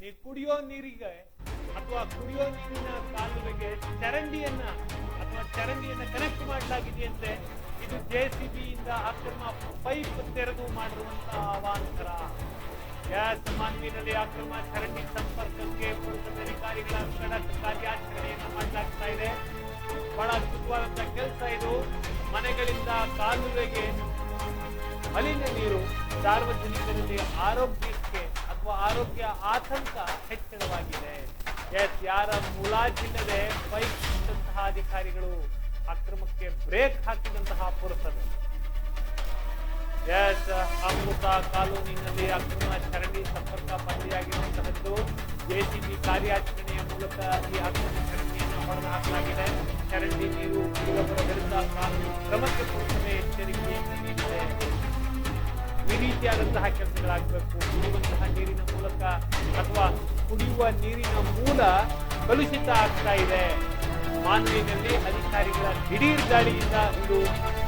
ಕುಡಿಯೋ ನೀರಿಗೆ ಅಥವಾ ಕುಡಿಯೋ ನೀರಿನ ಕಾಲುವೆಗೆ ಚರಂಡಿಯನ್ನ ಕನೆಕ್ಟ್ ಮಾಡಲಾಗಿದೆಯಂತೆ. ಇದು JCBಯಿಂದ ಅಕ್ರಮ ಪೈಪ್ ತೆರೆದು ಮಾಡಿರುವಂತಹ ಅವಾಂತರ. ಮಾನ್ವಿನಲ್ಲಿ ಅಕ್ರಮ ಚರಂಡಿ ಸಂಪರ್ಕಕ್ಕೆ ಪುರಸಭೆ ಅಧಿಕಾರಿಗಳ ಖಡಕ್ ಕಾರ್ಯಾಚರಣೆಯನ್ನು ಮಾಡಲಾಗ್ತಾ ಇದೆ. ಬಹಳ ಅದ್ಭುತವಾದಂತಹ ಕೆಲಸ ಇದು. ಮನೆಗಳಿಂದ ಕಾಲುವೆಗೆ ಮಲಿನ ನೀರು ಸಾರ್ವಜನಿಕರಲ್ಲಿ ಆರೋಗ್ಯಕ್ಕೆ ಅಥವಾ ಆರೋಗ್ಯ ಆತಂಕ ಹೆಚ್ಚಳವಾಗಿದೆ. ಯಾರ ಮುಲಾಜಿಲ್ಲದೆ ಪೈಪ್ ಇಟ್ಟಂತಹ ಅಧಿಕಾರಿಗಳು ಅಕ್ರಮಕ್ಕೆ ಬ್ರೇಕ್ ಹಾಕಿದಂತಹ ಪುರಸಭೆ. ಅಮೃತ ಕಾಲೋನಿನಲ್ಲಿ ಅಕ್ರಮ ಚರಂಡಿ ಸಂಪರ್ಕ ಪತ್ತೆಯಾಗಿರುವಂತಹದ್ದು. JCB ಕಾರ್ಯಾಚರಣೆಯ ಮೂಲಕ ಈ ಅಕ್ರಮ ಚರಂಡಿಯನ್ನು ಹೊಡೆದು ಹಾಕಲಾಗಿದೆ. ಚರಂಡಿ ನೀರು ಕುಡಿಯುವವರ ವಿರುದ್ಧ ಕಾನೂನು ಕ್ರಮಕ್ಕೆ ಪುರಸಭೆ ಎಚ್ಚರಿಕೆ ನೀಡಿದೆ. ಈ ರೀತಿಯಾದಂತಹ ಕೆಲಸಗಳಾಗಬೇಕು. ಕುಡಿಯುವಂತಹ ನೀರಿನ ಮೂಲಕ ಅಥವಾ ಕುಡಿಯುವ ನೀರಿನ ಮೂಲ ಕಲುಷಿತ ಆಗ್ತಾ ಇದೆ. ಮಾನ್ವಿನಲ್ಲಿ ಅಧಿಕಾರಿಗಳ ದಿಢೀರ್ ದಾಳಿಯಿಂದ ಇದು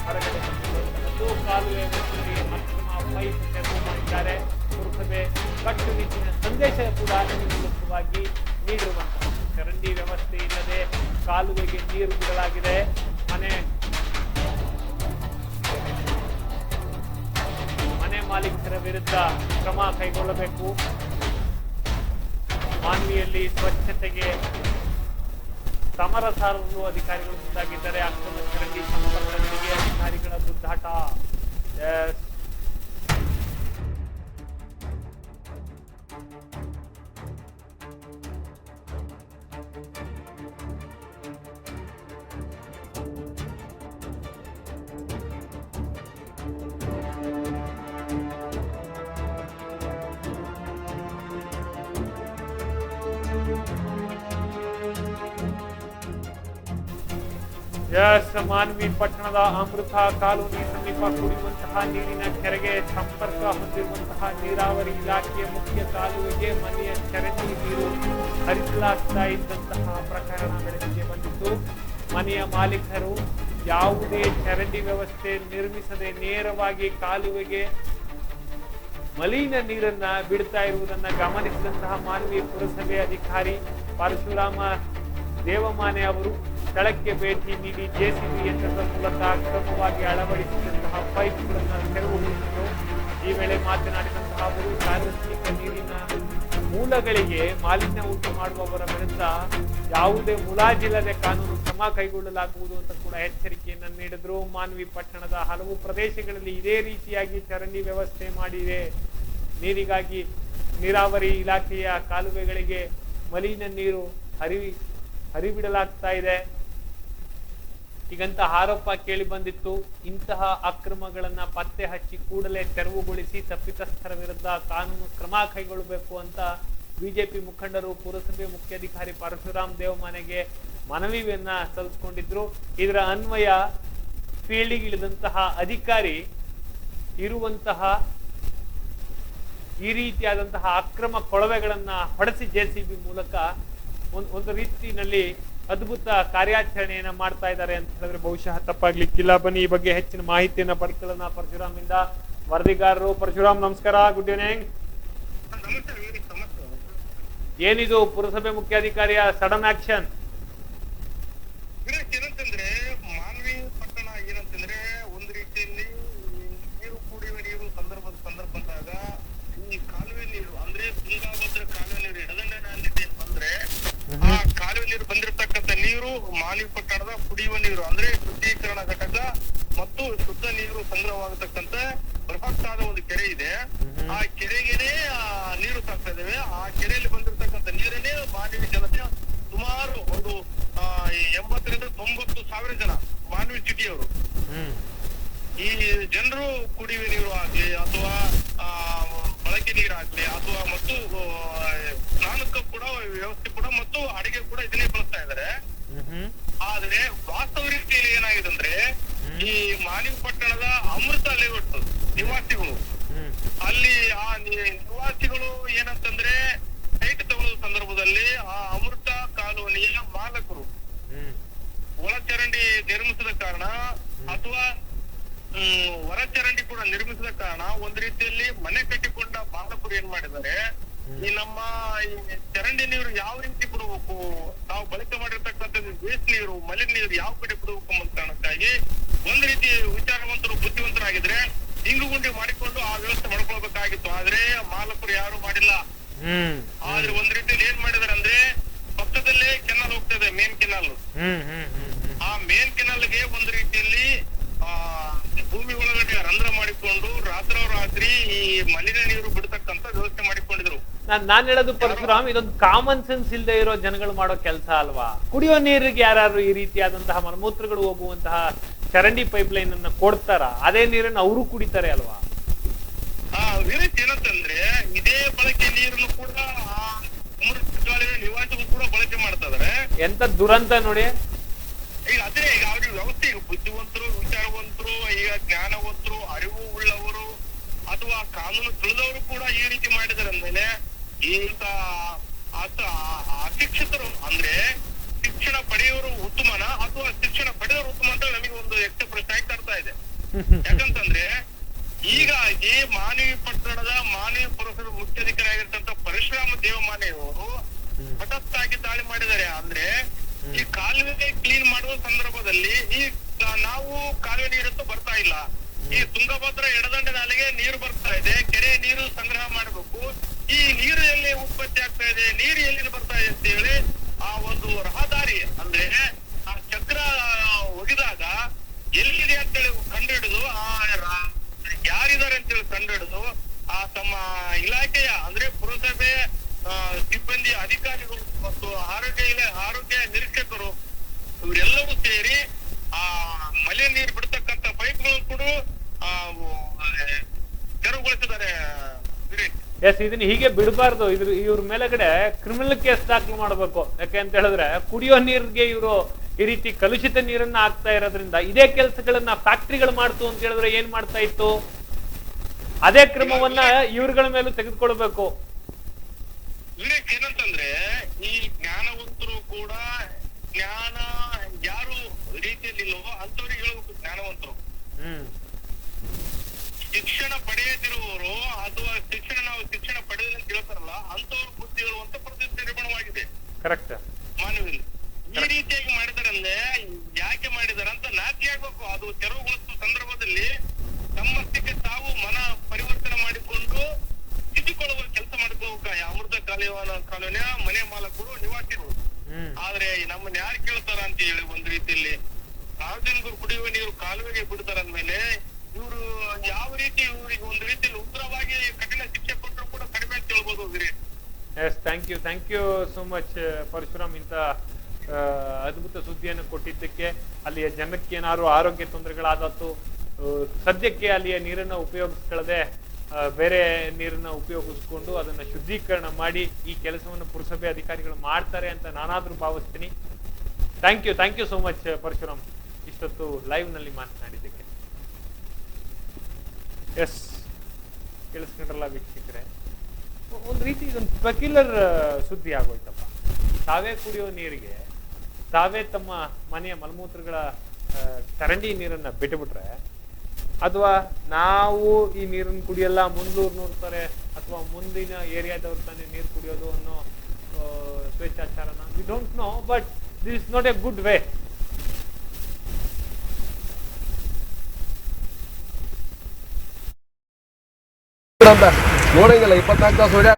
ಹೊರಗಡೆ ಬಂದಿರುವಂತಹದ್ದು. ಕಾಲುವೆ ಮಧ್ಯದಲ್ಲಿ ಅಕ್ರಮ ಪೈಪ್ ತೆರವು ಮಾಡಿದ್ದಾರೆ. ಪುರಸಭೆ ಕಟ್ಟುನಿಟ್ಟಿನ ಸಂದೇಶ ಕೂಡ ಈ ಮೂಲಕವಾಗಿ ನೀಡಿರುವಂತಹ ಚರಂಡಿ ವ್ಯವಸ್ಥೆ ಇಲ್ಲದೆ ಕಾಲುವೆಗೆ ನೀರು ಬಿಡಲಾಗಿದೆ. ಮನೆ ಮಾಲೀಕರ ವಿರುದ್ಧ ಕ್ರಮ ಕೈಗೊಳ್ಳಬೇಕು. ಮಾನ್ವಿಯಲ್ಲಿ ಸ್ವಚ್ಛತೆಗೆ ಸಮರ ಸಾರಲು ಅಧಿಕಾರಿಗಳು ಮುಂದಾಗಿದ್ದಾರೆ. ಅಕ್ರಮ ಚರಂಡಿ ಸಂಪರ್ಕಗಳಿಗೆ ಅಧಿಕಾರಿಗಳ ಗುದ್ದಾಟ. ಮಾನ್ವಿ ಪಟ್ಟಣದ ಅಮೃತ ಕಾಲೋನಿ ಸಮೀಪ ಕುಡಿಯುವಂತಹ ನೀರಿನ ಕೆರೆಗೆ ಸಂಪರ್ಕ ಹೊಂದಿರುವಂತಹ ನೀರಾವರಿ ಇಲಾಖೆಯ ಮುಖ್ಯ ಕಾಲುವೆಗೆ ಮನೆಯ ಚರಂಡಿ ನೀರು ಹರಿಸಲಾಗ್ತಾ ಇದ್ದಂತಹ ಪ್ರಕರಣ ಬೆಳಕಿಗೆ ಬಂದಿದ್ದು, ಮನೆಯ ಮಾಲೀಕರು ಯಾವುದೇ ಚರಂಡಿ ವ್ಯವಸ್ಥೆ ನಿರ್ಮಿಸದೆ ನೇರವಾಗಿ ಕಾಲುವೆಗೆ ಮಲಿನ ನೀರನ್ನ ಬಿಡ್ತಾ ಇರುವುದನ್ನ ಗಮನಿಸಿದಂತಹ ಮಾನ್ವಿ ಪುರಸಭೆ ಅಧಿಕಾರಿ ಪರಶುರಾಮ ದೇವಮಾನೆ ಅವರು ಸ್ಥಳಕ್ಕೆ ಭೇಟಿ ನೀಡಿ JCB ಯಂತ್ರದ ಮೂಲಕ ಕ್ರಮವಾಗಿ ಅಳವಡಿಸಿದಂತಹ ಪೈಪ್ಗಳನ್ನು ತೆರವುಗೊಳಿಸಿದರು. ಈ ವೇಳೆ ಮಾತನಾಡಿದಂತಹ ಅವರು ಸಾರ್ವಜನಿಕ ನೀರಿನ ಮೂಲಗಳಿಗೆ ಮಾಲಿನ್ಯ ಉಂಟು ಮಾಡುವವರ ವಿರುದ್ಧ ಯಾವುದೇ ಮುಲಾಜಿಲ್ಲದೆ ಕಾನೂನು ಕ್ರಮ ಕೈಗೊಳ್ಳಲಾಗುವುದು ಅಂತ ಕೂಡ ಎಚ್ಚರಿಕೆಯನ್ನು ನೀಡಿದ್ರು. ಮಾನ್ವಿ ಪಟ್ಟಣದ ಹಲವು ಪ್ರದೇಶಗಳಲ್ಲಿ ಇದೇ ರೀತಿಯಾಗಿ ಚರಂಡಿ ವ್ಯವಸ್ಥೆ ಮಾಡಿದೆ. ನೀರಿಗಾಗಿ ನೀರಾವರಿ ಇಲಾಖೆಯ ಕಾಲುವೆಗಳಿಗೆ ಮಲಿನ ನೀರು ಹರಿಬಿಡಲಾಗ್ತಾ ಇದೆ. ಹೀಗಂತ ಆರೋಪ ಕೇಳಿ ಬಂದಿತ್ತು. ಇಂತಹ ಅಕ್ರಮಗಳನ್ನ ಪತ್ತೆ ಹಚ್ಚಿ ಕೂಡಲೇ ತೆರವುಗೊಳಿಸಿ ತಪ್ಪಿತಸ್ಥರ ವಿರುದ್ಧ ಕಾನೂನು ಕ್ರಮ ಕೈಗೊಳ್ಳಬೇಕು ಅಂತ ಬಿಜೆಪಿ ಮುಖಂಡರು ಪುರಸಭೆ ಮುಖ್ಯಾಧಿಕಾರಿ ಪರಶುರಾಮ್ ದೇವಮಾನೆಗೆ ಮನವಿಯನ್ನ ಸಲ್ಲಿಸಿಕೊಂಡಿದ್ರು. ಇದರ ಅನ್ವಯ ಫೀಲ್ಡಿಗೆ ಇಳಿದಂತಹ ಅಧಿಕಾರಿ ಇರುವಂತಹ ಈ ರೀತಿಯಾದಂತಹ ಅಕ್ರಮ ಕೊಳವೆಗಳನ್ನ ಹೊಡೆಸಿ JCB ಮೂಲಕ ಒಂದು ರೀತಿಯಲ್ಲಿ ಅದ್ಭುತ ಕಾರ್ಯಾಚರಣೆಯನ್ನ ಮಾಡ್ತಾ ಇದ್ದಾರೆ ಅಂತ ಹೇಳಿದ್ರೆ ಬಹುಶಃ ತಪ್ಪಾಗ್ಲಿಕ್ಕಿಲ್ಲ. ಬನ್ನಿ ಈ ಬಗ್ಗೆ ಹೆಚ್ಚಿನ ಮಾಹಿತಿಯನ್ನ ಪಡ್ಕೊಳ್ಳೋಣ ಪರಶುರಾಮ್ ಇಂದ. ವರದಿಗಾರರು ಪರಶುರಾಮ್, ನಮಸ್ಕಾರ, ಗುಡ್ ಈವ್ನಿಂಗ್. ಏನಿದು ಪುರಸಭೆ ಮುಖ್ಯಾಧಿಕಾರಿಯ ಸಡನ್ ಆಕ್ಷನ್? ಏನಂತಂದ್ರೆ ಮಾನ್ವಿ ಪಟ್ಟಣ ಏನಂತಂದ್ರೆ ಒಂದು ರೀತಿಯಲ್ಲಿ ನೀರು ಕುಡಿಯುವ ನೀರು ಸಂದರ್ಭ ಬಂದಾಗ ಈ ಕಾಲುವೆ ನೀರು ಅಂದ್ರೆ ತುಂಗಾಭದ್ರಾ ಕಾಲುವೆ ನೀರು ಎಡದಂಡೆ ಬಂದ್ರೆ ಆ ಕಾಲುವೆ ನೀರು ಬಂದಿರತಕ್ಕಂತ ನೀರು ಮಾನ್ವಿ ಪಟ್ಟಣದ ಕುಡಿಯುವ ನೀರು ಅಂದ್ರೆ ಶುದ್ಧೀಕರಣ ಘಟಕ ಮತ್ತು ಶುದ್ಧ ನೀರು ಸಂಗ್ರಹವಾಗತಕ್ಕಂತ ಬೃಹತ್ತಾದ ಒಂದು ಕೆರೆ ಇದೆ. ಆ ಕೆರೆಗೆನೆ ನೀರು ಸಾಕ್ತಾ ಇದ್ದೇವೆ. ಆ ಕೆರೆಯಲ್ಲಿ ಬಂದಿರತಕ್ಕಂತ ನೀರನ್ನೇ ಮಾನವಿ ಜನತೆ ಸುಮಾರು ಒಂದು 80 ರಿಂದ 90 ಸಾವಿರ ಜನ ಮಾನವಿ ಸಿಟಿಯವರು ಈ ಜನರು ಕುಡಿಯುವ ನೀರು ಆಗ್ಲಿ ಅಥವಾ ಬಳಕೆ ನೀರಾಗ್ಲಿ ಅಥವಾ ಮತ್ತು ಸ್ನಾನಕ್ಕೂ ಕೂಡ ವ್ಯವಸ್ಥೆ ಕೂಡ ಮತ್ತು ಅಡಿಗೆ ಕೂಡ ಇದನ್ನೇ ಬಳಸ್ತಾ ಇದ್ದಾರೆ. ಆದ್ರೆ ವಾಸ್ತವ ರೀತಿಯಲ್ಲಿ ಏನಾಗಿದೆ ಅಂದ್ರೆ ಈ ಮಾನ್ವಿ ಪಟ್ಟಣದ ಅಮೃತ ಲೇಔಟ್ ನಿವಾಸಿಗಳು ಅಲ್ಲಿ ಆ ನಿವಾಸಿಗಳು ಏನಂತಂದ್ರೆ ಸೈಟ್ ತಗೊಳ್ಳೋ ಸಂದರ್ಭದಲ್ಲಿ ಆ ಅಮೃತ ಕಾಲೋನಿಯ ಮಾಲಕರು ಒಳಚರಂಡಿ ನಿರ್ಮಿಸಿದ ಕಾರಣ ಅಥವಾ ಹೊರಚರಂಡಿ ಕೂಡ ನಿರ್ಮಿಸಿದ ಕಾರಣ ಒಂದ್ ರೀತಿಯಲ್ಲಿ ಮನೆ ಕಟ್ಟಿಕೊಂಡ ಮಾಲಕರು ಏನ್ ಮಾಡಿದ್ದಾರೆ ಈ ನಮ್ಮ ಈ ಚರಂಡಿ ನೀರು ಯಾವ ರೀತಿ ಬಿಡಬೇಕು, ನಾವು ಬಳಕೆ ಮಾಡಿರ್ತಕ್ಕಂಥದ್ದು ವೇಸ್ಟ್ ನೀರು, ಮಲಿನ ನೀರು ಯಾವ ಕಡೆ ಬಿಡಬೇಕು ಅಂತ ಕಾರಣಕ್ಕಾಗಿ ಒಂದ್ ರೀತಿ ವಿಚಾರವಂತರು ಬುದ್ಧಿವಂತರಾಗಿದ್ರೆ ಇಂಗು ಗುಂಡಿ ಮಾಡಿಕೊಂಡು ಆ ವ್ಯವಸ್ಥೆ ಮಾಡ್ಕೊಳ್ಬೇಕಾಗಿತ್ತು. ಆದ್ರೆ ಮಾಲಕರು ಯಾರು ಮಾಡಿಲ್ಲ. ಆದ್ರೆ ಒಂದ್ ರೀತಿಯಲ್ಲಿ ಏನ್ ಮಾಡಿದಾರೆ ಅಂದ್ರೆ ಪಕ್ಕದಲ್ಲೇ ಕೆನಾಲ್ ಹೋಗ್ತದೆ, ಮೇನ್ ಕೆನಾಲ್. ಆ ಮೇನ್ ಕೆನಾಲ್ಗೆ ಒಂದ್ ರೀತಿಯಲ್ಲಿ ಭೂಮಿ ಒಳಗಡೆ ರಂಧ್ರ ಮಾಡಿಕೊಂಡು ರಾತ್ರಿ ಈ ಮಲಿನ ನೀರು ಬಿಡ್ತಕ್ಕಂತ ವ್ಯವಸ್ಥೆ ಮಾಡಿಕೊಂಡಿದ್ರು. ನಾನ್ ಹೇಳೋದು ಪರಶುರಾಮ್, ಇದೊಂದು ಕಾಮನ್ ಸೆನ್ಸ್ ಇಲ್ಲದೆ ಇರೋ ಜನಗಳು ಮಾಡೋ ಕೆಲಸ ಅಲ್ವಾ? ಕುಡಿಯೋ ನೀರಿಗೆ ಯಾರು ಈ ರೀತಿಯಾದಂತಹ ಮಲಮೂತ್ರಗಳು ಹೋಗುವಂತಹ ಚರಂಡಿ ಪೈಪ್ ಲೈನ್ ಅನ್ನ ಕೊಡ್ತಾರ, ಅದೇ ನೀರನ್ನು ಅವರು ಕುಡಿತಾರೆ ಅಲ್ವಾ? ವಿರೇಶ್, ಏನಂತಂದ್ರೆ ಇದೇ ಬಳಕೆ ನೀರನ್ನು ಕೂಡ ನಿವಾಸಿಗಳು ಕೂಡ ಬಳಕೆ ಮಾಡ್ತಾ ಇದಾರೆ. ಎಂತ ದುರಂತ ನೋಡಿ. ಈಗ ಅದೇ ಈಗ ಅವ್ರಿಗೆ ವ್ಯವಸ್ಥೆ, ಈಗ ಬುದ್ಧಿವಂತರು, ವಿಚಾರವಂತರು, ಈಗ ಜ್ಞಾನವಂತರು, ಅರಿವು ಉಳ್ಳವರು ಅಥವಾ ಕಾನೂನು ತಿಳಿದವರು ಕೂಡ ಈ ರೀತಿ ಮಾಡಿದಾರೆ ಅಂದ್ಮೇಲೆ ಈಗ ಅಶಿಕ್ಷಿತರು ಅಂದ್ರೆ ಶಿಕ್ಷಣ ಪಡೆಯೋರು ಉತ್ತಮನ ಅಥವಾ ಶಿಕ್ಷಣ ಪಡೆಯೋರು ಉತ್ತಮ ಅಂತ ನಮಗೆ ಒಂದು ಯಕ್ಷ ಪ್ರಶ್ನೆ ಕಾಡ್ತಾ ಇದೆ. ಯಾಕಂತಂದ್ರೆ ಹೀಗಾಗಿ ಮಾನವಿ ಪಟ್ಟಣದ ಮಾನವಿ ಪುರಸಭೆ ಮುಖ್ಯಾಧಿಕಾರಿ ಆಗಿರ್ತಕ್ಕಂಥ ಪರಶುರಾಮ ದೇವಮಾನೆಯವರು ಹಠಾತ್ತಾಗಿ ದಾಳಿ ಮಾಡಿದ್ದಾರೆ. ಅಂದ್ರೆ ಈ ಕಾಲುವೆ ಕ್ಲೀನ್ ಮಾಡುವ ಸಂದರ್ಭದಲ್ಲಿ ಈ ನಾವು ಕಾಲುವೆ ನೀರಂತೂ ಬರ್ತಾ ಇಲ್ಲ, ಈ ತುಂಗಭದ್ರಾ ಎಡದಂಡೆ ನಾಲೆಗೆ ನೀರು ಬರ್ತಾ ಇದೆ, ಕೆರೆ ನೀರು ಸಂಗ್ರಹ ಮಾಡಬೇಕು, ಈ ನೀರು ಎಲ್ಲಿ ಉತ್ಪತ್ತಿ ಆಗ್ತಾ ಇದೆ, ನೀರು ಎಲ್ಲಿ ಬರ್ತಾ ಇದೆ ಅಂತ ಹೇಳಿ ಆ ಒಂದು ರಹದಾರಿ ಅಂದ್ರೆ ಆ ಚಕ್ರ ಒಗಿದಾಗ ಎಲ್ಲಿದೆ ಅಂತೇಳಿ ಕಂಡುಹಿಡಿದು ಯಾರಿದ್ದಾರೆ ಅಂತೇಳಿ ಕಂಡುಹಿಡಿದು ಆ ತಮ್ಮ ಇಲಾಖೆಯ ಅಂದ್ರೆ ಪುರಸಭೆ ಸಿಬ್ಬಂದಿ ಅಧಿಕಾರಿಗಳು ಮತ್ತು ಆರೋಗ್ಯ ನಿರೀಕ್ಷಕರು ಇವರೆಲ್ಲರೂ ಸೇರಿ ಆ ಮಳೆ ನೀರು ಬಿಡ್ತಕ್ಕಂತ ಪೈಪ್ಗಳು ಕೂಡ ತೆರವುಗೊಳಿಸಿದ್ದಾರೆ. ಎಸ್, ಇದನ್ನ ಹೀಗೆ ಬಿಡಬಾರ್ದು. ಇವ್ರ ಮೇಲೆಗಡೆ ಕ್ರಿಮಿನಲ್ ಕೇಸ್ ದಾಖಲು ಮಾಡಬೇಕು. ಯಾಕೆ ಅಂತ ಹೇಳಿದ್ರೆ ಕುಡಿಯೋ ನೀರಿಗೆ ಇವರು ಈ ರೀತಿ ಕಲುಷಿತ ನೀರನ್ನ ಹಾಕ್ತಾ ಇರೋದ್ರಿಂದ ಇದೇ ಕೆಲಸಗಳನ್ನ ಫ್ಯಾಕ್ಟ್ರಿಗಳು ಮಾಡ್ತು ಅಂತ ಹೇಳಿದ್ರೆ ಏನ್ ಮಾಡ್ತಾ ಇತ್ತು, ಅದೇ ಕ್ರಮವನ್ನ ಇವ್ರಗಳ ಮೇಲೂ ತೆಗೆದುಕೊಳ್ಬೇಕು. ಏನಂತಂದ್ರೆ ಈ ಜ್ಞಾನವಂತರು ಕೂಡ ಜ್ಞಾನ ಯಾರು ರೀತಿಯಲ್ಲಿಲ್ಲವೋ ಅಂತವ್ರಿಗೆ ಹೇಳಬೇಕು ಜ್ಞಾನವಂತರು. ಶಿಕ್ಷಣ ಪಡೆಯದಿರುವವರು ಅಥವಾ ನಾವು ಶಿಕ್ಷಣ ಪಡೆದಿಲ್ಲ ಅಂತ ಹೇಳ್ತಾರಲ್ಲ ಅಂತವ್ರು ಬುದ್ಧಿ ಹೇಳುವಂತ ಪರಿಸ್ಥಿತಿ ನಿರ್ಮಾಣವಾಗಿದೆ. ಕರೆಕ್ಟ್. ಮಾನವಿಲ್ಲ ಈ ರೀತಿಯಾಗಿ ಮಾಡಿದಾರಂದ್ರೆ ಯಾಕೆ ಮಾಡಿದಾರ ಅಂತ ನಾಚಿ ಆಗ್ಬೇಕು. ಅದು ತೆರವುಗೊಳಿಸುವ ಸಂದರ್ಭದಲ್ಲಿ ತಮ್ಮಷ್ಟಕ್ಕೆ ತಾವು ಮನ ಪರಿವರ್ತನೆ ಮಾಡಿಕೊಂಡು ತಿದ್ದಿಕೊಳ್ಳುವ ಕೆಲಸ ಮಾಡ್ಕೋಬೇಕ. ಅಮೃತ ಕಾಲೋನಿಯ ಮನೆ ಮಾಲಕರು, ನಿವಾಸಿಗಳು. ಆದ್ರೆ ನಮ್ಮನ್ನ ಯಾರು ಕೇಳ್ತಾರ ಅಂತ ಹೇಳಿ ಒಂದ್ ರೀತಿಯಲ್ಲಿ ಸಾರ್ವಜನಿಕರು ಕುಡಿಯುವ ನೀರು ಕಾಲುವೆಗೆ ಬಿಡ್ತಾರ ಅಂದ್ಮೇಲೆ ಇವರು ಯಾವ ರೀತಿ ಇವ್ರಿಗೆ ಒಂದ್ ರೀತಿಯಲ್ಲಿ ಉಗ್ರವಾಗಿ ಕಠಿಣ ಶಿಕ್ಷೆ ಕೊಟ್ಟರು ಕೂಡ ಕಡಿಮೆ ಅಂತ ಹೇಳ್ಬೋದು. Yes, thank you so much Parashuram, ಇಂತ ಅದ್ಭುತ ಸುದ್ದಿಯನ್ನು ಕೊಟ್ಟಿದ್ದಕ್ಕೆ. ಅಲ್ಲಿಯ ಜನಕ್ಕೆ ಏನಾದ್ರು ಆರೋಗ್ಯ ತೊಂದರೆಗಳಾದತ್ತು, ಸದ್ಯಕ್ಕೆ ಅಲ್ಲಿಯ ನೀರನ್ನ ಉಪಯೋಗಿಸ್ಕೊಳ್ಳದೆ ಬೇರೆ ನೀರನ್ನ ಉಪಯೋಗಿಸ್ಕೊಂಡು ಅದನ್ನ ಶುದ್ಧೀಕರಣ ಮಾಡಿ ಈ ಕೆಲಸವನ್ನು ಪುರಸಭೆ ಅಧಿಕಾರಿಗಳು ಮಾಡ್ತಾರೆ ಅಂತ ನಾನಾದ್ರೂ ಭಾವಿಸ್ತೀನಿ. Thank you so much Parashuram, ಇಷ್ಟೊತ್ತು ಲೈವ್ ನಲ್ಲಿ ಮಾತನಾಡಿದ್ದಕ್ಕೆ. ಎಸ್, ಕೇಳಿಸ್ಕೊಂಡ್ರಲ್ಲ ವೀಕ್ಷಕರೇ, ಒಂದ್ ರೀತಿ ಇದೊಂದು ಪರ್ಟಿಕ್ಯುಲರ್ ಸುದ್ದಿ ಆಗೋಯ್ತಪ್ಪ. ತಾವೇ ಕುಡಿಯೋ ನೀರಿಗೆ ತಾವೇ ತಮ್ಮ ಮನೆಯ ಮಲಮೂತ್ರಗಳ ಚರಂಡಿ ನೀರನ್ನ ಬಿಟ್ಟುಬಿಟ್ರೆ, ಅಥವಾ ನಾವು ಈ ನೀರನ್ನು ಕುಡಿಯಲ್ಲ, ಮುಂದೂರು ನೋಡ್ತಾರೆ ಅಥವಾ ಮುಂದಿನ ಏರಿಯಾದವ್ರು ತಾನೇ ನೀರು ಕುಡಿಯೋದು ಅನ್ನೋ ಸ್ವೇಚ್ಛಾಚಾರನ, we don't know, but this is not a good way. ನೋಡಂಗಿಲ್ಲ 24 ತಾಸು ಹೊಡ್ಯಾ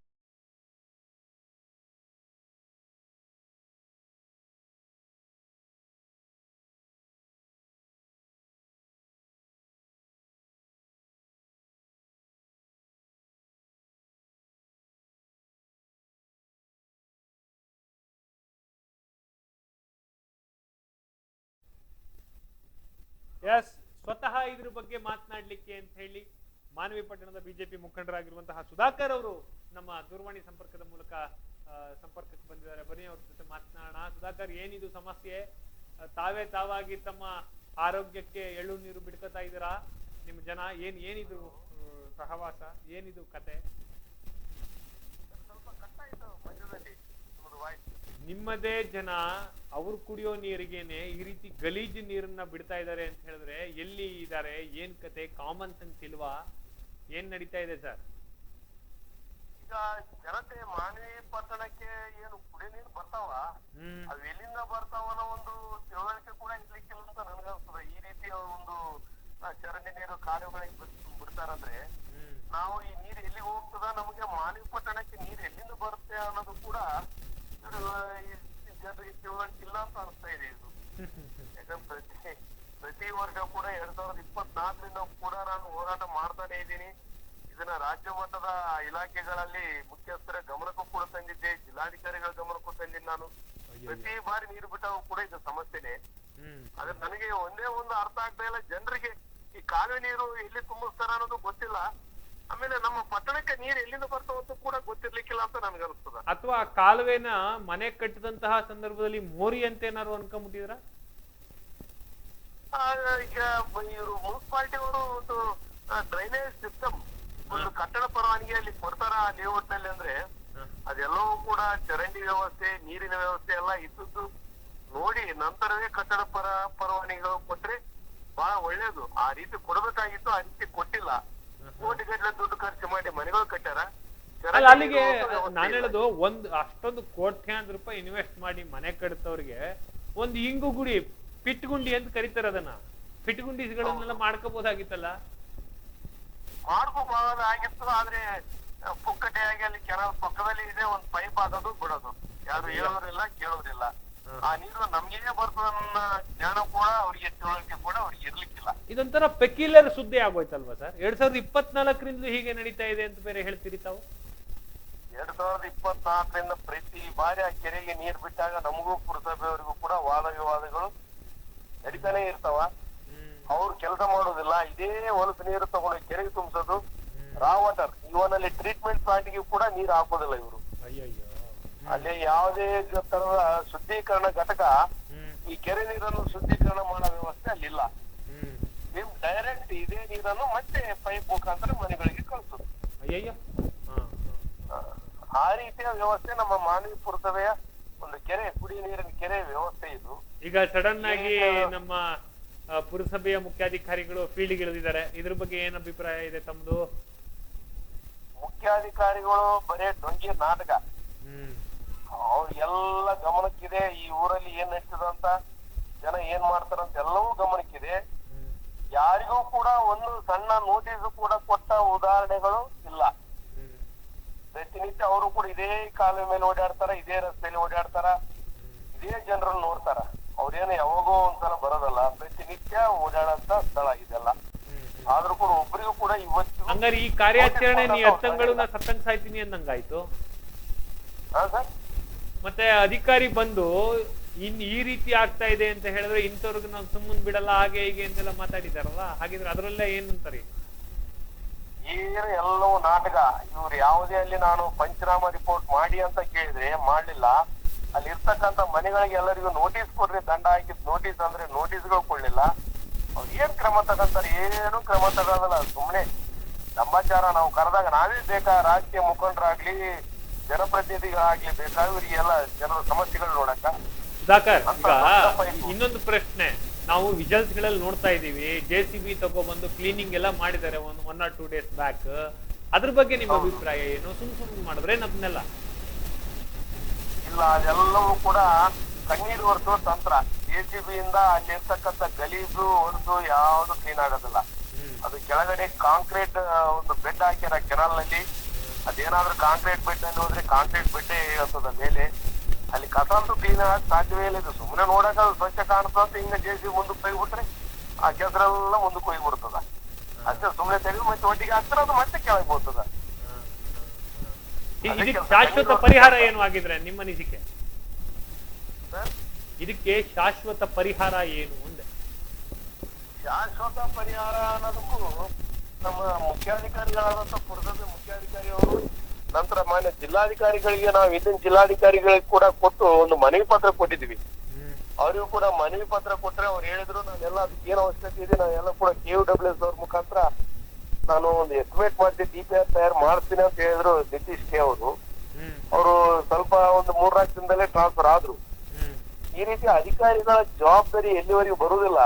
ಎಸ್, ಸ್ವತಃ ಇದ್ರ ಬಗ್ಗೆ ಮಾತನಾಡ್ಲಿಕ್ಕೆ ಅಂತ ಹೇಳಿ ಮಾನವಿ ಪಟ್ಟಣದ ಬಿಜೆಪಿ ಮುಖಂಡರಾಗಿರುವಂತಹ ಸುಧಾಕರ್ ಅವರು ನಮ್ಮ ದೂರವಾಣಿ ಸಂಪರ್ಕದ ಮೂಲಕ ಸಂಪರ್ಕಕ್ಕೆ ಬಂದಿದ್ದಾರೆ. ಬನ್ನಿ ಅವ್ರ ಜೊತೆ ಮಾತನಾಡೋಣ. ಸುಧಾಕರ್, ಏನಿದು ಸಮಸ್ಯೆ? ತಾವಾಗಿ ತಮ್ಮ ಆರೋಗ್ಯಕ್ಕೆ ಎಳ್ಳು ನೀರು ಬಿಡ್ಕೊತಾ ಇದ್ದೀರಾ? ನಿಮ್ ಜನ ಏನಿದು ಸಹವಾಸ, ಏನಿದು ಕತೆ? ನಿಮ್ಮದೇ ಜನ ಅವ್ರು ಕುಡಿಯೋ ನೀರಿಗೇನೆ ಈ ರೀತಿ ಗಲೀಜು ನೀರನ್ನ ಬಿಡ್ತಾ ಇದ್ದಾರೆ ಅಂತ ಹೇಳಿದ್ರೆ ಎಲ್ಲಿ ಇದ್ದಾರೆ, ಏನ್ ಕತೆ? ಕಾಮನ್ ಸೆನ್ಸ್ ಇಲ್ವಾ? ಏನ್ ನಡೀತಾ ಇದೆ ಸರ್? ಈಗ ಜನತೆ ಮಾನವಿ ಪಟ್ಟಣಕ್ಕೆ ಏನು ಕುಡಿ ನೀರು ಬರ್ತಾವ ಅವ್ ಎಲ್ಲಿಂದ ಬರ್ತಾವ ಅನ್ನೋ ಒಂದು ತಿಳುವಳಿಕೆ ಕೂಡ ಇರ್ಲಿಕ್ಕಿಲ್ಲ ಅಂತ ನನ್ಗನ್ಸ್ತದೆ. ಈ ರೀತಿಯ ಒಂದು ಚರಂಡಿ ನೀರು ಕಾಲುಗಳಿಗೆ ಬಿಡ್ತಾರಂದ್ರೆ ನಾವು ಈ ನೀರು ಎಲ್ಲಿಗೆ ಹೋಗ್ತದ, ನಮಗೆ ಮಾನವಿ ಪಟ್ಟಣಕ್ಕೆ ನೀರು ಎಲ್ಲಿಂದ ಬರುತ್ತೆ ಅನ್ನೋದು ಕೂಡ ಜನರಿಗೆ ತಿಳುವಳಿಕೆ ಇಲ್ಲ ಅಂತ ಅನಿಸ್ತಾ ಇದೆ. ಇದು ಯಾಕಂದ್ರೆ ಪ್ರತಿ ವರ್ಷ ಕೂಡ 2024ರಿಂದ ಕೂಡ ನಾನು ಹೋರಾಟ ಮಾಡ್ತಾನೆ ಇದ್ದೀನಿ. ಇದನ್ನ ರಾಜ್ಯ ಮಟ್ಟದ ಇಲಾಖೆಗಳಲ್ಲಿ ಮುಖ್ಯಸ್ಥರ ಗಮನಕ್ಕೂ ಕೂಡ ತಂದಿದ್ದೆ, ಜಿಲ್ಲಾಧಿಕಾರಿಗಳ ಗಮನಕ್ಕೂ ತಂದಿದ್ದೆ. ನಾನು ಪ್ರತಿ ಬಾರಿ ನೀರು ಬಿಟ್ಟಾಗ ಕೂಡ ಇದು ಸಮಸ್ಯೆನೆ. ಆದ್ರೆ ನನಗೆ ಒಂದೇ ಒಂದು ಅರ್ಥ ಆಗ್ತಾ ಇಲ್ಲ, ಜನರಿಗೆ ಈ ಕಾಲುವೆ ನೀರು ಎಲ್ಲಿ ತುಂಬಿಸ್ತಾರ ಅನ್ನೋದು ಗೊತ್ತಿಲ್ಲ. ಆಮೇಲೆ ನಮ್ಮ ಪಟ್ಟಣಕ್ಕೆ ನೀರು ಎಲ್ಲಿಂದ ಬರ್ತಾವಂತ ಕೂಡ ಗೊತ್ತಿರ್ಲಿಕ್ಕಿಲ್ಲ ಅಂತ ನನ್ಗನ್ಸ್ತದ. ಅಥವಾ ಕಾಲುವೆನ ಮನೆ ಕಟ್ಟಿದಂತಹ ಸಂದರ್ಭದಲ್ಲಿ ಮೋರಿ ಅಂತ ಏನಾದ್ರು ಅನ್ಕೊಂಡ್ಬಿಟ್ಟಿದ್ರ? ಈಗ ಇವರು ಮುನ್ಸಿಪಾಲಿಟಿ ಅವರು ಒಂದು ಡ್ರೈನೇಜ್ ಸಿಸ್ಟಮ್ ಒಂದು ಕಟ್ಟಡ ಪರವಾನಗಿಯಲ್ಲಿ ಕೊಡ್ತಾರ ಲೇಔಟ್ ನಲ್ಲಿ ಅಂದ್ರೆ ಅದೆಲ್ಲವೂ ಕೂಡ ಚರಂಡಿ ವ್ಯವಸ್ಥೆ, ನೀರಿನ ವ್ಯವಸ್ಥೆ ಎಲ್ಲ ಇದ್ದದ್ದು ನೋಡಿ ನಂತರವೇ ಕಟ್ಟಡ ಪರವಾನಗಿಗಳು ಕೊಟ್ರೆ ಬಹಳ ಒಳ್ಳೇದು. ಆ ರೀತಿ ಕೊಡ್ಬೇಕಾಗಿತ್ತು, ಆ ರೀತಿ ಕೊಟ್ಟಿಲ್ಲ. ಕೋಟಿಗಟ್ಟಲೆ ದುಡ್ಡು ಖರ್ಚು ಮಾಡಿ ಮನೆಗಳು ಕಟ್ಟಾರ. ಅಲ್ಲಿಗೆ ನಾನು ಹೇಳೋದು, ಅಷ್ಟೊಂದು ಕೋಟ್ಯಾಂತರ ರೂಪಾಯಿ ಇನ್ವೆಸ್ಟ್ ಮಾಡಿ ಮನೆ ಕಟ್ತವ್ರಿಗೆ ಒಂದು ಇಂಗು ಗುಡಿ, ಪಿಟ್ಗುಂಡಿ ಅಂತ ಕರೀತಾರೆ ಅದನ್ನ, ಪಿಟ್ಗುಂಡಿಗಳನ್ನೆಲ್ಲ ಮಾಡ್ಕೋಬಹುದಾಗಿತ್ತಲ್ಲ. ಮಾಡ್ಕೋಬಹುದಾಗಿತ್ತು, ಆದ್ರೆ ಪುಕ್ಕಟೆಯಾಗಿ ಅಲ್ಲಿ ಕೆನಾಲ್ ಪಕ್ಕದಲ್ಲಿ ಇದೆ, ಒಂದು ಪೈಪ್ ಹಾಕೋದು ಬಿಡೋದು, ಯಾರು ಹೇಳೋರಿಲ್ಲ ಕೇಳೋರಿಲ್ಲ. ಆ ನೀರು ನಮ್ಗೆ ಬರ್ತದನ್ನ ಜ್ಞಾನ ಕೂಡ ಅವ್ರಿಗೆ, ತಿಳುವಳಿಕೆ ಕೂಡ ಅವ್ರಿಗೆ ಇರ್ಲಿಕ್ಕಿಲ್ಲ. ಇದೊಂಥರ ಪೆಕ್ಯುಲರ್ ಸುದ್ದಿ ಆಗೋಯ್ತಲ್ವಾ ಸರ್? 2024ರಿಂದಲೂ ಹೀಗೆ ನಡೀತಾ ಇದೆ ಅಂತ ಬೇರೆ ಹೇಳ್ತೀರಿ ತಾವು? 2024ರಿಂದ ಪ್ರತಿ ಬಾರಿ ಆ ಕೆರೆಗೆ ನೀರ್ ಬಿಟ್ಟಾಗ ನಮಗೂ ಪುರಸಭೆಯವರಿಗೂ ಕೂಡ ವಾದ ವಿವಾದಗಳು ನಡೀತಾನೆ ಇರ್ತಾವ. ಅವ್ರು ಕೆಲಸ ಮಾಡೋದಿಲ್ಲ, ಇದೇ ಹೊಲಸು ನೀರು ತಗೊಂಡು ಕೆರೆಗೆ ತುಂಬಿಸೋದು, ರಾ ವಾಟರ್, ಇವನಲ್ಲಿ ಟ್ರೀಟ್ಮೆಂಟ್ ಪ್ಲಾಂಟ್ಗೆ ಕೂಡ ನೀರು ಹಾಕೋದಿಲ್ಲ ಇವರು. ಅಲ್ಲಿ ಯಾವುದೇ ತರದ ಶುದ್ಧೀಕರಣ ಘಟಕ ಈ ಕೆರೆ ನೀರನ್ನು ಶುದ್ಧೀಕರಣ ಮಾಡೋ ವ್ಯವಸ್ಥೆ ಅಲ್ಲಿಲ್ಲ. ನೀವು ಡೈರೆಕ್ಟ್ ಇದೇ ನೀರನ್ನು ಮತ್ತೆ ಪೈಪ್ ಮುಖಾಂತರ ಮನೆಗಳಿಗೆ ಕಳಿಸೋದು. ಆ ರೀತಿಯ ವ್ಯವಸ್ಥೆ ನಮ್ಮ ಮಾನವಿ ಪುರಸಭೆಯ ಒಂದು ಕೆರೆ, ಕುಡಿಯ ನೀರಿನ ಕೆರೆ ವ್ಯವಸ್ಥೆ ಇದು. ಈಗ ಸಡನ್ ಆಗಿ ನಮ್ಮ ಪುರಸಭೆಯ ಮುಖ್ಯಾಧಿಕಾರಿಗಳು ಫೀಲ್ಡ್ ಇಳಿದಿದ್ದಾರೆ, ಇದ್ರ ಬಗ್ಗೆ ಏನ್ ಅಭಿಪ್ರಾಯ ಇದೆ ತಮ್ದು? ಮುಖ್ಯಾಧಿಕಾರಿಗಳು ಬರೇ ಡೊಂಗಿ ನಾಟಕ, ಅವ್ರಿಗೆಲ್ಲ ಗಮನಕ್ಕಿದೆ. ಈ ಊರಲ್ಲಿ ಏನ್ ನಡೀತದಂತ, ಜನ ಏನ್ ಮಾಡ್ತಾರಂತ ಎಲ್ಲವೂ ಗಮನಕ್ಕಿದೆ. ಯಾರಿಗೂ ಕೂಡ ಒಂದು ಸಣ್ಣ ನೋಟಿಸ್ ಕೂಡ ಕೊಟ್ಟ ಉದಾಹರಣೆಗಳು ಇಲ್ಲ. ಪ್ರತಿನಿತ್ಯ ಅವರು ಕೂಡ ಇದೇ ಕಾಲುವೆ ಮೇಲೆ ಓಡಾಡ್ತಾರ, ಇದೇ ರಸ್ತೆಯಲ್ಲಿ ಓಡಾಡ್ತಾರ, ಇದೇ ಜನರನ್ನು ನೋಡ್ತಾರ. ಅವ್ರೇನು ಯಾವಾಗೋ ಒಂದ್ಸಲ ಬರೋದಲ್ಲ, ಪ್ರತಿನಿತ್ಯ ಓಡಾಡಂತ ಸ್ಥಳ ಇದೆಲ್ಲ. ಆದ್ರೂ ಕೂಡ ಒಬ್ಬರಿಗೂ ಕೂಡ ಇವತ್ತು ಹಂಗಾರೆ ಈ ಕಾರ್ಯಾಚರಣೆ ನೀ ಎತ್ತಂಗಳು ನಾ ಸತ್ತಂಗ್ ಸಾಯ್ತೀನಿ ಅಂದಂಗಾಯ್ತು. ಮತ್ತೆ ಅಧಿಕಾರಿ ಬಂದು ಈ ರೀತಿ ಆಗ್ತಾ ಇದೆ ಅಂತ ಹೇಳಿದ್ರೆ ಇಂಥವ್ರಿಗೆ ನಾವು ಸುಮ್ಮನೆ ಬಿಡಲ್ಲ, ಹಾಗೆ ಹೀಗೆ ಅಂತೆಲ್ಲ ಮಾತಾಡಿದಾರಲ್ಲ, ಹಾಗಿದ್ರೆ ಅದ್ರಲ್ಲ ಏನಂತಾರೆ? ಏನು ಎಲ್ಲವೂ ನಾಟಕ. ಇವ್ರು ಯಾವುದೇ ಅಲ್ಲಿ ನಾನು ಪಂಚನಾಮ ರಿಪೋರ್ಟ್ ಮಾಡಿ ಅಂತ ಕೇಳಿದ್ರೆ ಮಾಡ್ಲಿಲ್ಲ. ಅಲ್ಲಿ ಇರ್ತಕ್ಕಂಥ ಮನೆಗಳಿಗೆ ಎಲ್ಲರಿಗೂ ನೋಟಿಸ್ ಕೊಡ್ರಿ, ದಂಡ ಹಾಕಿದ್ ನೋಟಿಸ್ ಅಂದ್ರೆ ನೋಟಿಸ್ಗಳು ಕೊಡ್ಲಿಲ್ಲ. ಅವ್ರು ಏನ್ ಕ್ರಮ ತಗೊಂತಾರೆ? ಏನು ಕ್ರಮ ತಗೋದಲ್ಲ, ಸುಮ್ನೆ ಸಮಾಚಾರ ನಾವು ಕರೆದಾಗ ನಾವೇ ಬೇಕಾ, ರಾಜಕೀಯ ಮುಖಂಡರಾಗ್ಲಿ ಜನಪ್ರತಿನಿಧಿಗಳಾಗ್ಲಿ ಬೇಕಾ ಇವರಿಗೆಲ್ಲ ಜನರ ಸಮಸ್ಯೆಗಳು ನೋಡಕ? ಸುಧಾಕರ್, ಈಗ ಇನ್ನೊಂದು ಪ್ರಶ್ನೆ, ನಾವು ವಿಜುವಲ್ಸ್ ಗಳಲ್ಲಿ ನೋಡ್ತಾ ಇದೀವಿ, JCB ತಗೊಬಂದು ಕ್ಲೀನಿಂಗ್ ಎಲ್ಲ ಮಾಡಿದ್ದಾರೆ 1 or 2 days ಬ್ಯಾಕ್. ಅದ್ರ ಬಗ್ಗೆ ನಿಮ್ಮ ಅಭಿಪ್ರಾಯ ಏನು? ಸುಮ್ ಮಾಡಿದ್ರೆ ನಮ್ನೆಲ್ಲ ಇಲ್ಲ, ಅದೆಲ್ಲವೂ ಕೂಡ ಕಣ್ಣೀರು ಹೊರತು ತಂತ್ರ. JCB ಇಂದ ಅಲ್ಲಿ ಇರ್ತಕ್ಕಂಥ ಗಲೀಜು ಹೊರತು ಯಾವ್ದು ಕ್ಲೀನ್ ಆಗೋದಿಲ್ಲ. ಅದು ಕೆಳಗಡೆ ಕಾಂಕ್ರೀಟ್ ಒಂದು ಬೆಡ್ ಹಾಕ್ಯಾರ ಕೆನಾಲ್ ನಲ್ಲಿ, ಅದೇನಾದ್ರೂ ಕಾಂಕ್ರೀಟ್ ಬೆಡ್ ಅಲ್ಲಿ ಹೋದ್ರೆ ಕಾಂಕ್ರೀಟ್ ಬೆಡ್ಡೇ ಇರ್ತದ ಮೇಲೆ. ಅಲ್ಲಿ ಕಸ ಅಂತೂ ಕ್ಲೀನ್ ಆಗಕ್ ಸಾಧ್ಯವೇ ಇಲ್ಲ. ಇದು ಸುಮ್ಮನೆ ನೋಡಕ್ ಅದು ಸ್ವಚ್ಛ ಕಾಣಿಸ್ತಂತ ಹಿಂಗ JCB ಮುಂದಕ್ಕೆ ಹೋಗ್ಬಿಟ್ರೆ ಆ ಕೆಸರೆಲ್ಲ ಮುಂದಕ್ಕೆ ಹೋಗ್ಬಿಡ್ತದ. ಅಷ್ಟೇ, ಸುಮ್ಮನೆ ತೆಗೆದು ಮತ್ತೆ ಒಟ್ಟಿಗೆ ಹಾಕ್ತಾರೆ, ಅದು ಮತ್ತೆ ಕೆಳಗೆ ಹೋಗ್ತದ. ಶಾಶ್ವತ ಪರಿಹಾರ ಏನು ಆಗಿದ್ರೆ ನಿಮ್ಮ ಅನಿಸಿಕೆ? ಇದಕ್ಕೆ ಶಾಶ್ವತ ಪರಿಹಾರ ಏನು ಅಂದೆ? ಶಾಶ್ವತ ಪರಿಹಾರ ಅನ್ನೋದಕ್ಕೂ ನಮ್ಮ ಮುಖ್ಯಾಧಿಕಾರಿಗಳಾದಂತ ಪುರಸಭೆ ಮುಖ್ಯಾಧಿಕಾರಿ ಅವರು, ನಂತರ ಮಾನ್ಯ ಜಿಲ್ಲಾಧಿಕಾರಿಗಳಿಗೆ ನಾವು ಇದನ್ನ ಜಿಲ್ಲಾಧಿಕಾರಿಗಳಿಗೆ ಕೂಡ ಕೊಟ್ಟು ಒಂದು ಮನವಿ ಪತ್ರ ಕೊಟ್ಟಿದ್ವಿ. ಅವ್ರಿಗೂ ಕೂಡ ಮನವಿ ಪತ್ರ ಕೊಟ್ರೆ ಅವ್ರು ಹೇಳಿದ್ರು ನಾನೆಲ್ಲ ಅದಕ್ಕೆ ಏನು ಅವಶ್ಯಕತೆ ಇದೆ ನಾನೆಲ್ಲ ಕೂಡ KWS ಅವ್ರ ಮುಖಾಂತರ ನಾನು ಒಂದು ಎಸ್ಟಿಮೇಟ್ ಮಾಡ್ತೀನಿ, DPR ತಯಾರು ಮಾಡ್ತೀನಿ ಅಂತ ಹೇಳಿದ್ರು ನಿತೀಶ್ ಕೆ ಅವರು. ಅವರು ಸ್ವಲ್ಪ ಒಂದು 3-4 ದಿನದಲ್ಲೇ ಟ್ರಾನ್ಸ್ಫರ್ ಆದ್ರು. ಈ ರೀತಿ ಅಧಿಕಾರಿಗಳ ಜವಾಬ್ದಾರಿ ಎಲ್ಲಿವರೆಗೂ ಬರುವುದಿಲ್ಲ.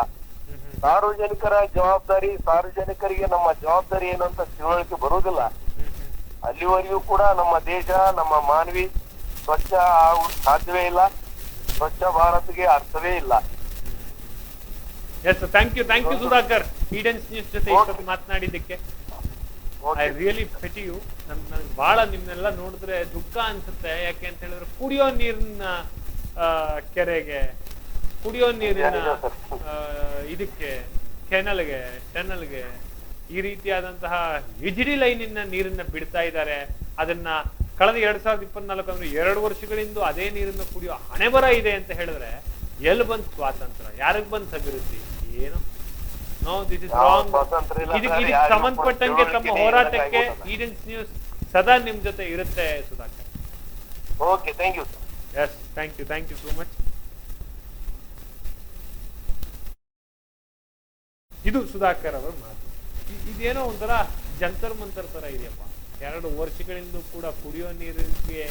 ಸಾರ್ವಜನಿಕರ ಜವಾಬ್ದಾರಿ, ಸಾರ್ವಜನಿಕರಿಗೆ ನಮ್ಮ ಜವಾಬ್ದಾರಿ ಏನಂತ ತಿಳುವಳಿಕೆ ಬರುವುದಿಲ್ಲ. ಅಲ್ಲಿವರೆಗೂ ಕೂಡ ನಮ್ಮ ದೇಶ, ನಮ್ಮ ಮಾನವಿ ಸ್ವಚ್ಛ ಸಾಧ್ಯವೇ ಇಲ್ಲ. ಸ್ವಚ್ಛ ಭಾರತ್ಗೆ ಅರ್ಥವೇ ಇಲ್ಲ. ಎಸ್, ಥ್ಯಾಂಕ್ ಯು ಸುಧಾಕರ್, ಈಡೆನ್ಸ್ ನ್ಯೂಸ್ ಜೊತೆ ಇಷ್ಟೊತ್ತು ಮಾತನಾಡಿದ್ದಕ್ಕೆ. I really pity you. ನನ್ಗೆ ಬಹಳ ನಿಮ್ನೆಲ್ಲ ನೋಡಿದ್ರೆ ದುಃಖ ಅನ್ಸುತ್ತೆ. ಯಾಕೆ ಅಂತ ಹೇಳಿದ್ರೆ ಕುಡಿಯೋ ನೀರಿನ ಕೆರೆಗೆ, ಕುಡಿಯೋ ನೀರಿನ ಇದಕ್ಕೆ, ಟನಲ್ಗೆ ಈ ರೀತಿಯಾದಂತಹ ವಿಜಿಡಿ ಲೈನಿನ ನೀರನ್ನ ಬಿಡ್ತಾ ಇದ್ದಾರೆ. ಅದನ್ನ ಕಳೆದ 2024 ಅಂದ್ರೆ 2 ವರ್ಷಗಳಿಂದ ಅದೇ ನೀರನ್ನು ಕುಡಿಯೋ ಹಣೆಬರ ಇದೆ ಅಂತ ಹೇಳಿದ್ರೆ ಎಲ್ಲಿ ಬಂತು ಸ್ವಾತಂತ್ರ್ಯ? ಯಾರಿಗ್ ಬಂತು ಅಭಿವೃದ್ಧಿ? ಏನು? No, this is wrong. ಇದಕ್ಕೆ ಸಂಬಂಧಪಟ್ಟಂಗೆ ತಮ್ಮ ಹೋರಾಟಕ್ಕೆ ಈಡೆನ್ಸ್ ನ್ಯೂಸ್ ಸದಾ ನಿಮ್ ಜೊತೆ ಇರುತ್ತೆ Sudhakar. Okay, thank you. Yes, thank you so much. ಇದು ಸುಧಾಕರ್ ಅವರ ಮಾತು. ಇದೇನೋ ಒಂಥರ ಜಂತರ್ ಮಂತರ್ ತರ ಇದೆಯಪ್ಪ. 2 ವರ್ಷಗಳಿಂದ ಕೂಡ ಕುಡಿಯೋ ನೀರಿಗೆ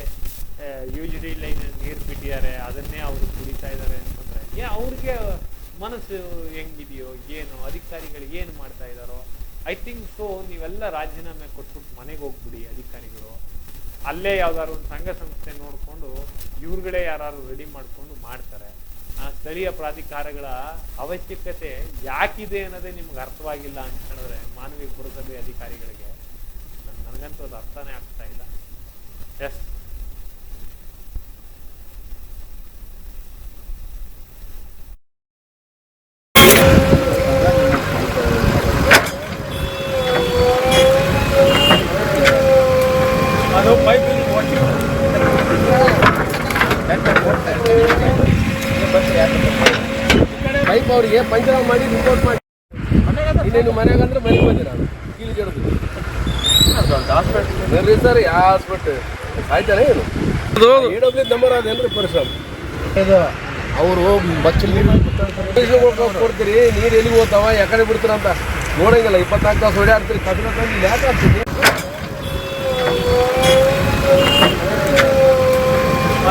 ಯುಜಿಡಿ ಲೈನ್ ನೀರು ಬಿಟ್ಟಿದ್ದಾರೆ, ಅದನ್ನೇ ಅವರು ಕುಡಿತಾ ಇದ್ದಾರೆ ಅಂತಂದ್ರೆ ಅವ್ರಿಗೆ ಮನಸ್ಸು ಹೆಂಗಿದೆಯೋ ಏನು, ಅಧಿಕಾರಿಗಳು ಏನು ಮಾಡ್ತಾ ಇದ್ದಾರೋ? ಐ ಥಿಂಕ್ ಸೊ ನೀವೆಲ್ಲ ರಾಜೀನಾಮೆ ಕೊಟ್ಬಿಟ್ಟು ಮನೆಗೆ ಹೋಗ್ಬಿಡಿ ಅಧಿಕಾರಿಗಳು. ಅಲ್ಲೇ ಯಾವ್ದಾದ್ರು ಒಂದು ಸಂಘ ಸಂಸ್ಥೆ ನೋಡ್ಕೊಂಡು ಇವ್ರುಗಳೇ ಯಾರು ರೆಡಿ ಮಾಡ್ಕೊಂಡು ಮಾಡ್ತಾರೆ. ಸ್ಥಳೀಯ ಪ್ರಾಧಿಕಾರಗಳ ಅವಶ್ಯಕತೆ ಯಾಕಿದೆ ಅನ್ನೋದೇ ನಿಮ್ಗೆ ಅರ್ಥವಾಗಿಲ್ಲ ಅಂತ ಹೇಳಿದ್ರೆ ಮಾನವೀಯ ಪುರಸಭೆ ಅಧಿಕಾರಿಗಳಿಗೆ ನನಗಂತೂ ಅದು ಅರ್ಥನೇ ಆಗ್ತಾ ಇಲ್ಲ. ಎಸ್, ಅದು ಪೈಪ್ ಅವ್ರಿಗೆ ಪಂಚರಾವ್ ಮಾಡಿ ರಿಪೋರ್ಟ್ ಮಾಡಿ ಇನ್ನೇನು ಮನೆಯಾಗ ಅಂದ್ರೆ ಮನೆಗೆ ಬಂದಿರ ಕೀಲಿ ಕೆಡದು ಸರ್ ಯಾವ ಹಾಸ್ಪಿಟಲ್ ಆಯ್ತಾನೆ ಏನು ನಂಬರ್ ಅದೇನ್ರಿ ಪರಿಶ್ರಮ ಅವರು ಬಚ್ಚಲ್ ನೀರು ಕೊಡ್ತೀರಿ, ನೀರು ಎಲ್ಲಿಗೆ ಹೋಗ್ತಾವ, ಯಾಕಡೆ ಬಿಡ್ತೀರ ಅಂತ ನೋಡಂಗಿಲ್ಲ. 24 ತಾಸು ಓಡಾಡ್ತೀರಿ, ಕಸರ ತಂದು ಯಾಕೆ ಆಗ್ತೀವಿ?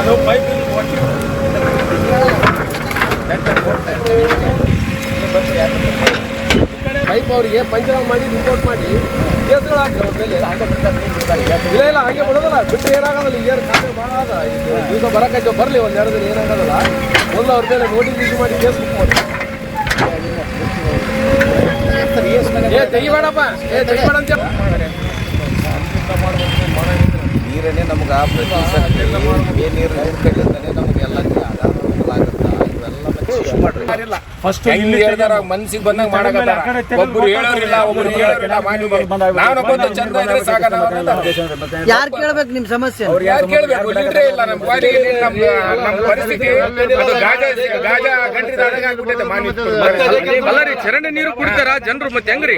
ಅದು ಪೈಪ್ ಪೈಪ್ ಅವರಿಗೆ ಪಂಚರಾವ್ ಮಾಡಿ ರಿಪೋರ್ಟ್ ಮಾಡಿ ಕೇಸ್ಗಳು ಹಾಕಿ ಅವ್ರ ಮೇಲೆ. ಇಲ್ಲ ಹಾಗೆ ಬಿಡೋದಲ್ಲ, ಬಿಟ್ಟು ಏನಾಗೋದಲ್ಲ. ಏನು ಖಾತೆ ಭಾಳ ಅದ, ದಿವಸ ಬರೋಕಾಯ್ತು, ಬರಲಿ 1-2 ದಿನ ಏನಾಗೋದಲ್ಲ. ಮೊದಲು ಅವ್ರ ಮೇಲೆ ನೋಟಿಸ್ ಇಶ್ಯೂ ಮಾಡಿ ಕೇಸ್ ಬುಕ್ ಮಾಡಿ. ತೆಗಿಬೇಡಪ್ಪ, ತೆಗಿಬೇಡ ಅಂತ ನೀರನ್ನೇ ನಮ್ಗೆ ಪ್ರತಿ ನೀರು ಕೈಲಿಂದಾನೆ ನಮ್ಗೆ ಎಲ್ಲ ಮನ್ಸಿಗೆ ಬಂದಂಗ ಮಾಡಕತ್ತಾರ. ಒಬ್ರು ಹೇಳೋರಿಲ್ಲ, ಒಬ್ರು ಹೇಳೋರಿಲ್ಲ. ನಾನೊಬ್ಬ ಚಂದ ಇದ್ರೆ ಸಾಕ. ಯಾರು ಕೇಳ್ಬೇಕು ನಿಮ್ ಸಮಸ್ಯೆ? ಅವ್ರು ಯಾರು ಕೇಳ್ಬೇಕು? ಲೀಡ್ರೇ ಇಲ್ಲ ನಮ್ಮ ಪಾಲಿಗೆ. ನಮ್ಮ ಪರಿಸ್ಥಿತಿ ಗಾಜಾ ಗಂಟ್ರಿ ಆಗ್ಬಿಟ್ಟೈತೆ. ಚರಂಡಿ ನೀರು ಕುಡಿತಾರ ಜನರು, ಮತ್ತೆ ಹೆಂಗ್ರಿ?